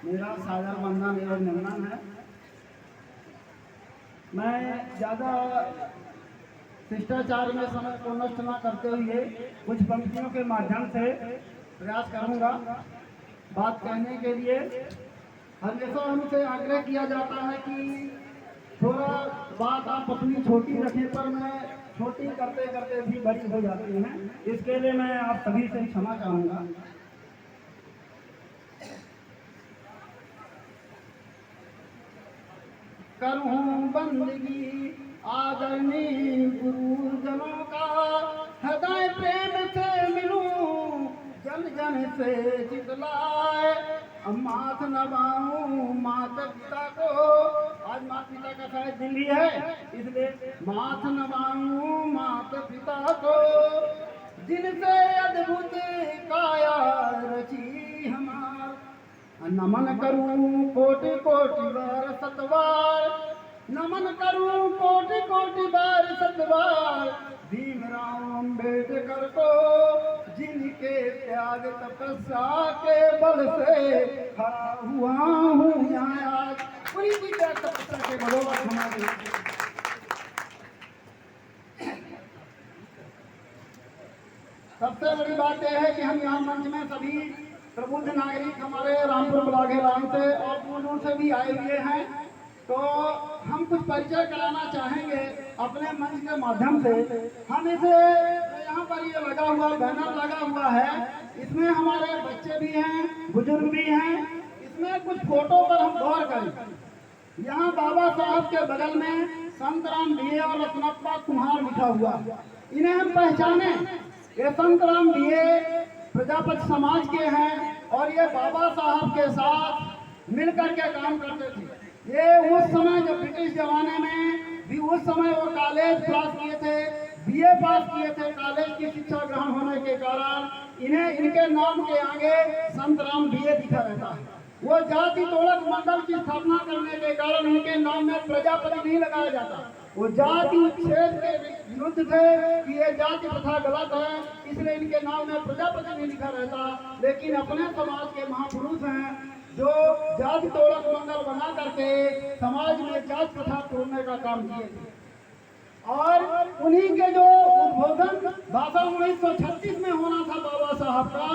मेरा सागर बंधन एवं निंदन है। मैं ज़्यादा शिष्टाचार में समय को नष्ट न करते हुए कुछ पंक्तियों के माध्यम से प्रयास करूंगा बात कहने के लिए। हमेशा हमसे आग्रह किया जाता है कि थोड़ा बात आप अपनी छोटी रखें, पर मैं छोटी करते करते भी बड़ी हो जाती हैं। इसके लिए मैं आप सभी से क्षमा चाहूँगा। करूं बंदगी आदरणीय गुरुजनों का, हृदय प्रेम से मिलूं जन जन से चितलाए, माथ नवाऊं माता पिता को। आज माता पिता का शायद दिन ही है, इसलिए माथ नवाऊं माता पिता को, जिनसे अद्भुत काया रची हमार। नमन करूं कोटि कोटि बार सतबार, नमन करूं कोटि कोटि बार सतबार, भीमराव अम्बेडकर को, जिनके त्याग तपस्या के बल से खड़ा हुआ हूँ यहाँ आज। पूरी की त्याग तपस्या के बदौलत हमारे सबसे बड़ी बात यह है कि हम यहाँ मंच में सभी प्रबुद्ध नागरिक हमारे रामपुर ब्लॉक लाइन से और दूर दूर से भी आए हुए हैं, तो हम कुछ परिचय कराना चाहेंगे अपने मंच के माध्यम से। हम इसे यहाँ पर ये लगा हुआ बैनर लगा हुआ है, इसमें हमारे बच्चे भी हैं, बुजुर्ग भी हैं। इसमें कुछ फोटो पर हम गौर करें। यहाँ बाबा साहब के बगल में संतराम बीए और रत्नप्पा कुम्हार लिखा हुआ, इन्हें हम पहचाने। ये संतराम बीए प्रजापति समाज के हैं और ये बाबा साहब के साथ मिलकर के काम करते थे। ये उस समय जो ब्रिटिश जमाने में भी उस समय वो कॉलेज पास किए थे, बीए पास किए थे। कॉलेज की शिक्षा ग्रहण होने के कारण इन्हें इनके नाम के आगे संतराम बीए दिखा रहता है। वो जाति तोड़क मंडल की स्थापना करने के कारण इनके नाम में प्रजापति नहीं लगाया जाता। वो जाति उच्छेद के विरुद्ध थे कि ये जाति प्रथा गलत है, इसलिए इनके नाम में प्रजापति नहीं लिखा रहता। लेकिन अपने समाज के महापुरुष हैं जो जाति तोड़क मंडल बना करके समाज में जाति प्रथा तोड़ने का काम किए थे। और उन्हीं के जो उद्बोधन भाषण 1936 में होना था बाबा साहब का,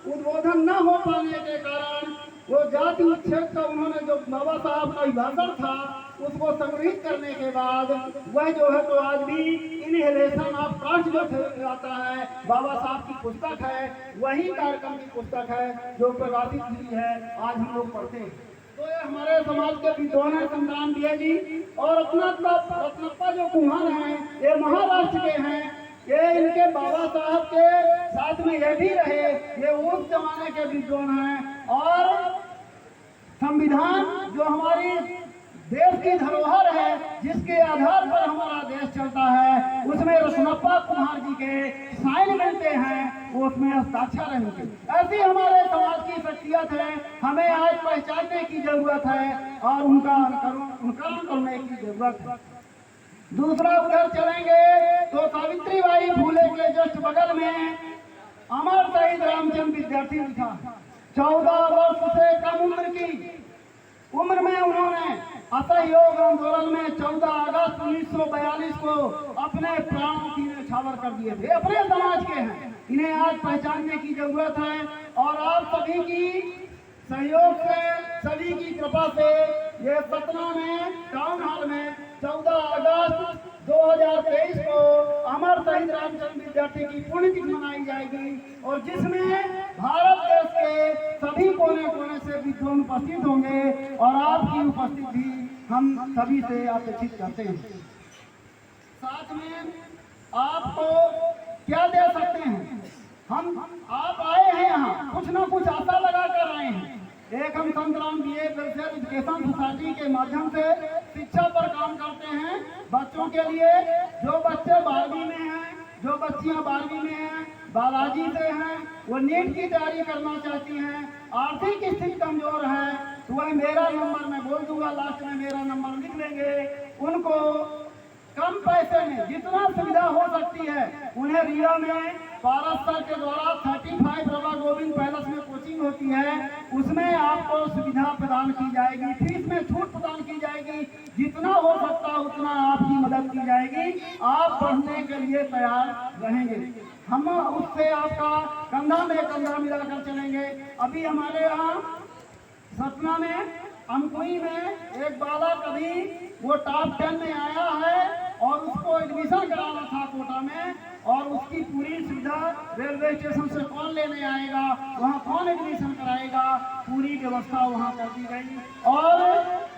उद्बोधन न हो पाने के कारण वो जाति उच्छेद का उन्होंने जो बाबा साहब का भाषण था उसको संग्रहित करने के बाद वह जो है तो आज भी इनहेलेशन ऑफ कास्ट जो आता है, बाबा साहब की पुस्तक है, वही कार्यक्रम की पुस्तक है जो प्रकाशित हुई है, आज हम लोग पढ़ते हैं। तो ये हमारे समाज के विद्वान हैं संतराम बीए जी और रत्नप्पा जो कुम्हार हैं, ये महाराष्ट्र के हैं। ये इनके बाबा साहब के साथ में ये भी रहे, ये उस जमाने के विद्वान हैं। और संविधान जो हमारी देश की धरोहर है, जिसके आधार पर हमारा देश चलता है, उसमें रत्नप्पा कुम्हार जी के साइन मिलते हैं, वो उसमें हस्ताक्षर रहेंगे। ऐसी हमारे समाज की शख्सियत है, हमें आज पहचानने की जरूरत है और उनका अनुकरण करने की जरूरत है। दूसरा उधर चलेंगे तो सावित्रीबाई फूले के जस्ट बगल में अमर शहीद रामचंद्र विद्यार्थी लिखा। 14 वर्ष से कम उम्र की उम्र में उन्होंने असहयोग आंदोलन में 14 अगस्त 1942 को अपने प्राण की न्यौछावर कर दिए थे। अपने समाज के हैं, इन्हें आज पहचानने की जरूरत है। और आप सभी की सहयोग से, सभी की कृपा से ये सतना में टाउन हॉल में 14 अगस्त 2023 को अमर शहीद रामचंद्र विद्यार्थी की पुण्यतिथि मनाई जाएगी और जिसमें भारत देश के सभी कोने कोने से विद्वान उपस्थित होंगे और आपकी उपस्थिति हम सभी से अपेक्षित करते हैं। साथ में आपको क्या दे सकते हैं हम? आप आए हैं यहाँ, कुछ ना कुछ आशा लगा कर आए हैं। एक हम Santram BA welfare education society के माध्यम से शिक्षा पर काम करते हैं बच्चों के लिए। जो बच्चे 12वीं में हैं, जो बच्चियां 12वीं में हैं, बालाजी से हैं, वो नीट की तैयारी करना चाहती हैं, आर्थिक स्थिति कमजोर है, तो वह मेरा नंबर मैं बोल दूंगा, लास्ट में मेरा नंबर लिख लेंगे। उनको कम पैसे में जितना सुविधा हो सकती है उन्हें रीवा में भारत सरकार के द्वारा 35 रवा गोविंद पैलेस में कोचिंग होती है, उसमें आपको सुविधा प्रदान की जाएगी, फीस में छूट प्रदान की जाएगी, जितना हो सकता है उतना आपकी मदद की जाएगी, आप पढ़ने के लिए तैयार रहेंगे। हम उससे आपका कंधा में कंधा मिलाकर चलेंगे। अभी हमारे यहाँ सतना में अमकुई में एक बालक अभी वो टॉप 10 में आया है और उसको एडमिशन कराना था कोटा में, और उसकी पूरी सुविधा रेलवे स्टेशन से कौन लेने आएगा, वहाँ कौन एडमिशन कराएगा, पूरी व्यवस्था वहाँ कर दी गई। और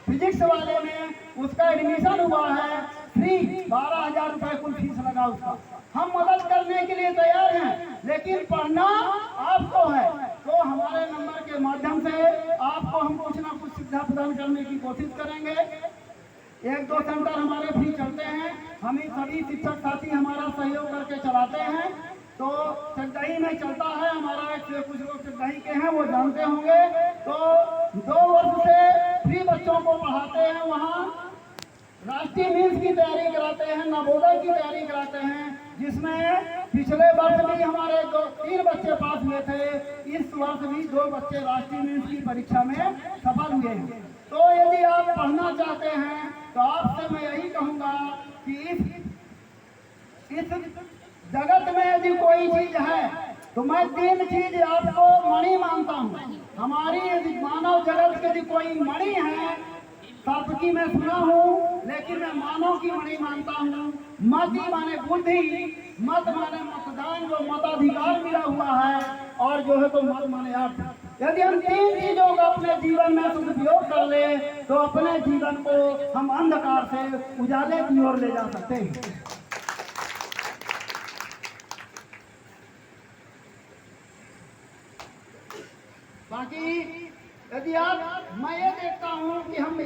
फिजिक्स वाले में उसका एडमिशन हुआ है फ्री, 12,000 रुपये कुल फीस लगा उसका। हम मदद करने के लिए तैयार हैं, लेकिन पढ़ना आपको है, तो हमारे नंबर के माध्यम से आपको हम कुछ ना कुछ सुविधा प्रदान करने की कोशिश करेंगे। 1-2 सेंटर हमारे फ्री चलते हैं, हम सभी शिक्षक साथी हमारा सहयोग करके चलाते हैं। तो चकदही में चलता है हमारा, कुछ लोग चकदही के हैं वो जानते होंगे। तो 2 वर्ष से फ्री बच्चों को पढ़ाते हैं, वहाँ राष्ट्रीय मीन्स की तैयारी कराते हैं, नवोदय की तैयारी कराते हैं, जिसमें पिछले वर्ष भी हमारे 3 बच्चे पास हुए थे, इस वर्ष भी 2 बच्चे राष्ट्रीय मीन्स की परीक्षा में सफल हुए हैं। तो यदि आप पढ़ना चाहते हैं तो आपसे मैं यही कहूँगा कि इस जगत में यदि कोई चीज है तो मैं 3 चीज आपको मणि मानता हूँ। हमारी यदि मानव जगत की यदि कोई मणि है, सर्प की मैं सुना हूँ, लेकिन मैं मानव की मणि मानता हूँ। मति माने बुद्धि, मत माने मतदान, जो मताधिकार मिला हुआ है, और जो है तो मत माने अर्थ। यदि हम 3 चीजों का अपने जीवन में सदुपयोग कर ले तो अपने जीवन को हम अंधकार से उजाले की ओर ले जा सकते हैं। बाकी यदि मैं ये देखता हूँ कि हम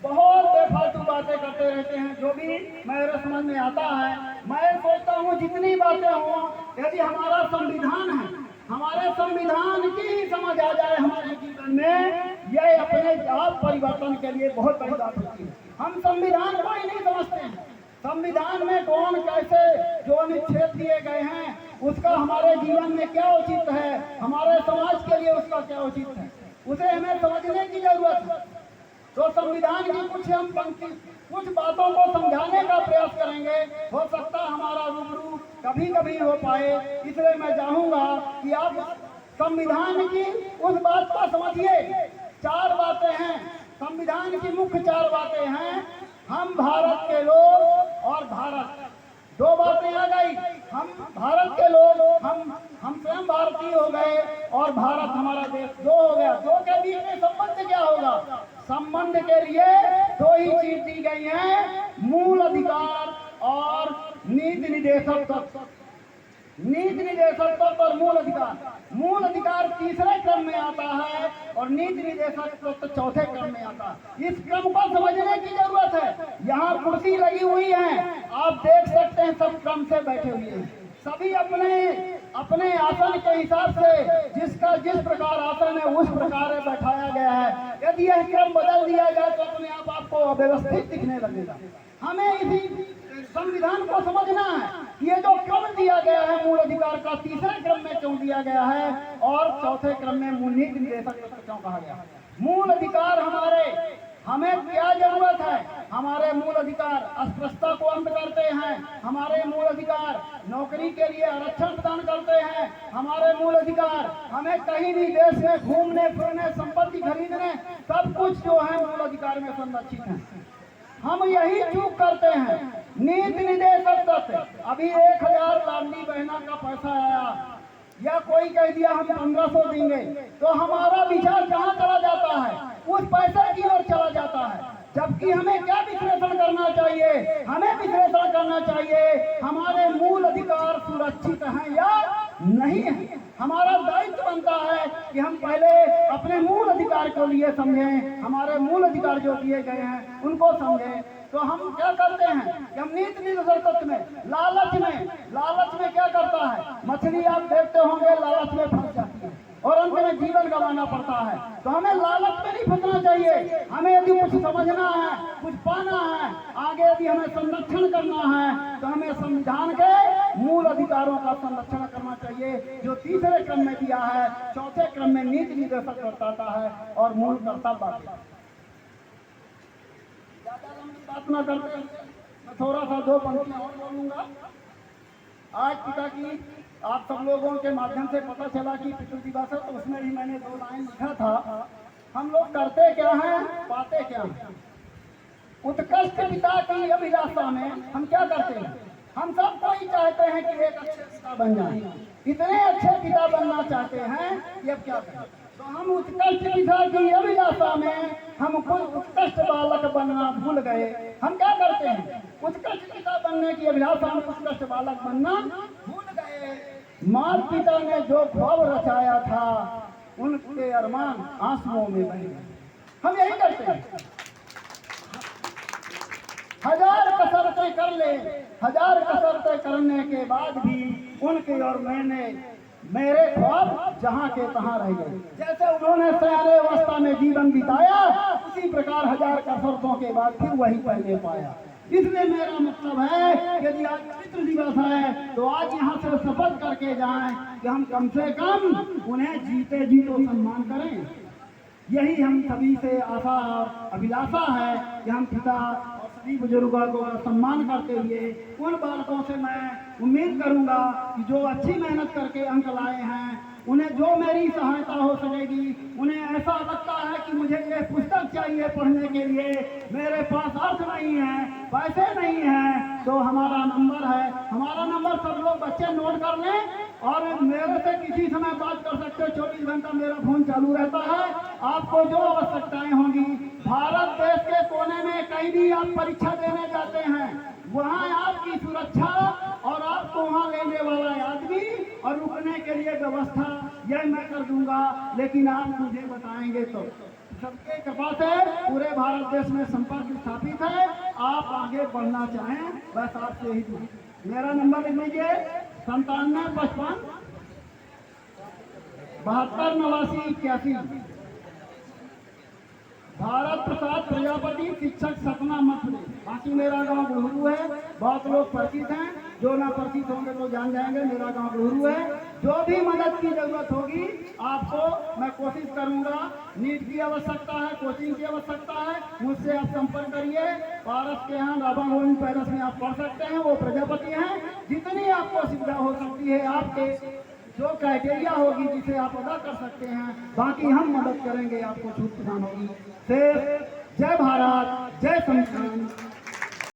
बहुत बेफालतू बातें करते रहते हैं, जो भी मेरे समझ में आता है, मैं सोचता हूँ जितनी बातें हों, यदि हमारा संविधान है, हमारे संविधान की ही समझ आ जाए हमारे जीवन में, यह अपने आप परिवर्तन के लिए बहुत बड़ी बात होती है। हम संविधान को ही नहीं समझते हैं, संविधान में कौन कैसे जो अनुच्छेद दिए गए हैं उसका हमारे जीवन में क्या उचित है, हमारे समाज के लिए उसका क्या उचित है, उसे हमें समझने की जरूरत है। तो संविधान की कुछ बातों को समझाने का प्रयास करेंगे, हो सकता हमारा रूबरू कभी कभी हो पाए। इसलिए मैं चाहूँगा कि आप संविधान की उस बात को समझिए। 4 बातें हैं संविधान की, मुख्य 4 बातें हैं। हम भारत के लोग और भारत, 2 बातें आ गई। हम भारत के लोग, हम स्वयं भारतीय हो गए, और भारत हमारा देश 2 हो गया। 2 के बीच में संबंध क्या होगा? संबंध के लिए 2 ही चीज दी गई हैं, मूल अधिकार और नीति निर्देशक तत्व। नीति निर्देशक तत्व और मूल अधिकार। मूल अधिकार 3रे क्रम में आता है और नीति निर्देशक तत्व 4थे क्रम में आता है। इस क्रम को समझने की जरूरत है। यहाँ कुर्सी लगी हुई है, आप देख सकते हैं, सब क्रम से बैठे हुए हैं, सभी अपने आसन के हिसाब से जिसका जिस प्रकार आसन है उस प्रकार बैठाया गया है। यदि यह क्रम बदल दिया जाए तो अपने आप आपको अव्यवस्थित दिखने लगेगा। हमें इसी संविधान को समझना है, ये जो क्रम दिया गया है मूल अधिकार का, 3रे क्रम में क्यों दिया गया है और 4थे क्रम में नीति निर्देशक तत्व क्यों कहा गया है। मूल अधिकार हमें क्या जरूरत है? हमारे मूल अधिकार अस्पृश्यता को अंत करते हैं, हमारे मूल अधिकार नौकरी के लिए आरक्षण प्रदान करते हैं, हमारे मूल अधिकार हमें कहीं भी देश में घूमने फिरने, संपत्ति खरीदने, सब कुछ जो है मूल अधिकार में संरक्षित है। हम यही चूक करते हैं। नीति निर्देशक तत्व, अभी 1,000 लाडली बहना का पैसा आया, या कोई कह दिया हम 1500 देंगे, तो हमारा विचार कहाँ चला जाता है? उस पैसे की ओर चला जाता है। जबकि हमें क्या विश्लेषण करना चाहिए? हमें विश्लेषण करना चाहिए हमारे मूल अधिकार सुरक्षित हैं या नहीं है। हमारा दायित्व बनता है कि हम पहले अपने मूल अधिकार को लिए समझें, हमारे मूल अधिकार जो दिए गए हैं उनको समझें। तो हम क्या करते हैं कि हम नीति निर्देशक तत्व में लालच में क्या करता है? मछली आप देखते होंगे लालच में फंस जाती है। और अंत में जीवन गंवाना पड़ता है। तो हमें लालच में नहीं फंसना चाहिए। हमें यदि कुछ समझना है, कुछ पाना है, आगे यदि हमें संरक्षण करना है, तो हमें संविधान के मूल अधिकारों का संरक्षण करना चाहिए, जो तीसरे क्रम में दिया है, चौथे क्रम में नीति निर्देशक बताता है और मूल कर्तव्य। ज्यादा लंबी बात न करते मैं थोड़ा सा 2 पंक्तियां और बोलूंगा। आज पिता की आप सब लोगों के माध्यम से पता चला कि पितृ दिवस है, तो उसमें भी मैंने 2 लाइन लिखा था। हम लोग करते क्या हैं, पाते क्या हैं। उत्कृष्ट पिता की अभिलाषा में हम क्या करते हैं, हम सब कोई चाहते हैं कि एक अच्छे पिता बन जाए। इतने अच्छे पिता बनना चाहते हैं कि अब क्या करें। तो हम उत्कृष्ट पिता की अभिलाषा में हम खुद उत्कृष्ट बालक बनना भूल गए। हम क्या करते हैं, उत्कृष्ट पिता बनने की अभिलाषा में उत्कृष्ट बालक बनना भूल गए। माता पिता ने जो ख्वाब रचाया था, उनके अरमान आंसुओं में बह गए। हम यही करते हैं। हजार कसरतें कर ले, हजार कसरतें करने के बाद भी उनके और मेरे ख्वाब जहां के तहां रह गए। जैसे उन्होंने सयाने अवस्था में जीवन बिताया, उसी प्रकार हजार कसरतों के बाद फिर वही पहले पाया। इसलिए मेरा मतलब है कि यदि आज पितृ दिवस है, तो आज यहाँ से शपथ करके जाएं कि हम कम से कम उन्हें जीते जी तो सम्मान करें। यही हम सभी से आशा और अभिलाषा है कि हम पिता और सभी बुजुर्गों को सम्मान करते हुए उन बालकों से मैं उम्मीद करूंगा कि जो अच्छी मेहनत करके अंक लाए हैं, उन्हें जो मेरी सहायता हो सकेगी, उन्हें ऐसा लगता है कि मुझे ये पुस्तक चाहिए पढ़ने के लिए, मेरे पास अर्थ नहीं है, पैसे नहीं है, तो हमारा नंबर है। हमारा नंबर सब लोग बच्चे नोट कर लें और मेरे से किसी समय बात कर सकते हो। 24 घंटा मेरा फोन चालू रहता है। आपको जो आवश्यकताएं होंगी, भारत देश के कोने में कहीं भी आप परीक्षा देने जाते हैं, वहाँ आपकी सुरक्षा और आपको वहाँ लेने वाला आदमी और रुकने के लिए व्यवस्था यह मैं कर दूंगा। लेकिन आप मुझे बताएंगे तो सबके कृपा से पूरे भारत देश में संपर्क स्थापित है। आप आगे बढ़ना चाहें, बस आपसे ही दूँ। मेरा नंबर लिख लीजिए 9755 72 89 81। भारत प्रसाद प्रजापति, शिक्षक सपना मथुरे। बाकी मेरा गांव गुड़हू है। बहुत लोग परिचित हैं, जो ना परिचित होंगे तो जान जाएंगे मेरा गांव गुड़हू है। जो भी मदद की जरूरत होगी आपको मैं कोशिश करूंगा। नीट की आवश्यकता है, कोचिंग की आवश्यकता है, मुझसे आप संपर्क करिए। पारस के यहाँ राधा गोविंद पैलेस में आप पढ़ सकते हैं, वो प्रजापति हैं। जितनी आपको सुविधा हो सकती है, आपके जो क्राइटेरिया होगी जिसे आप अदा कर सकते हैं, बाकी हम मदद करेंगे, आपको छूट प्रदान होगी। जय भारत, जय संविधान।